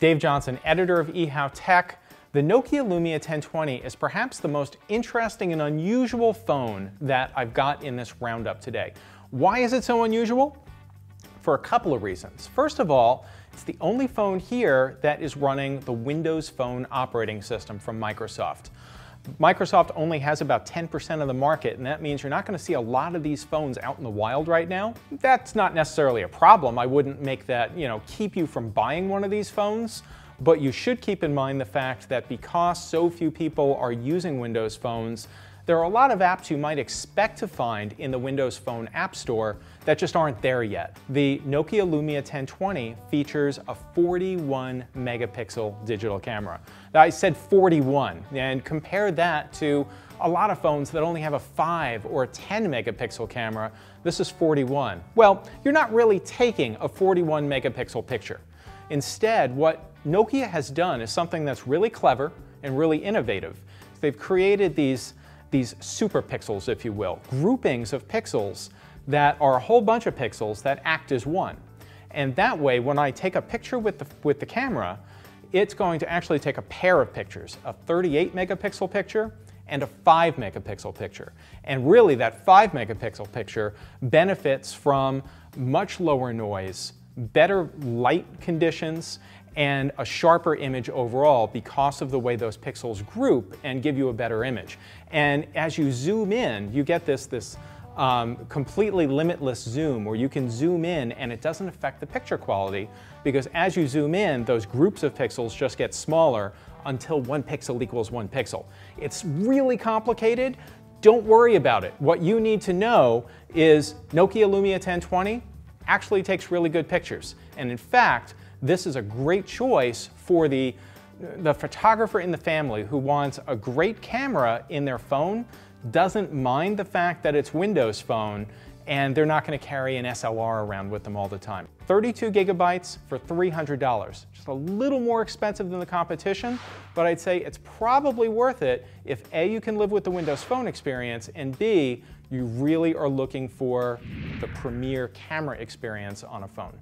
Dave Johnson, editor of eHow Tech. The Nokia Lumia 1020 is perhaps the most interesting and unusual phone that I've got in this roundup today. Why is it so unusual? For a couple of reasons. First of all, it's the only phone here that is running the Windows Phone operating system from Microsoft. Microsoft only has about 10% of the market, and that means you're not going to see a lot of these phones out in the wild right now. That's not necessarily a problem. I wouldn't make that, keep you from buying one of these phones, but you should keep in mind the fact that because so few people are using Windows phones, there are a lot of apps you might expect to find in the Windows Phone App Store that just aren't there yet. The Nokia Lumia 1020 features a 41 megapixel digital camera. Now, I said 41, and compare that to a lot of phones that only have a 5 or a 10 megapixel camera. This is 41. Well, you're not really taking a 41 megapixel picture. Instead, what Nokia has done is something that's really clever and really innovative. They've created these super pixels, if you will, groupings of pixels that are a whole bunch of pixels that act as one. And that way, when I take a picture with the camera, it's going to actually take a pair of pictures, a 38 megapixel picture and a 5 megapixel picture. And really, that 5 megapixel picture benefits from much lower noise, better light conditions, and a sharper image overall because of the way those pixels group and give you a better image. And as you zoom in, you get this completely limitless zoom where you can zoom in and it doesn't affect the picture quality, because as you zoom in, those groups of pixels just get smaller until 1 pixel equals 1 pixel. It's really complicated. Don't worry about it. What you need to know is Nokia Lumia 1020 actually takes really good pictures. And in fact, this is a great choice for the photographer in the family who wants a great camera in their phone, doesn't mind the fact that it's Windows Phone, and they're not going to carry an SLR around with them all the time. 32 gigabytes for $300. Just a little more expensive than the competition, but I'd say it's probably worth it if A, you can live with the Windows Phone experience, and B, you really are looking for the premier camera experience on a phone.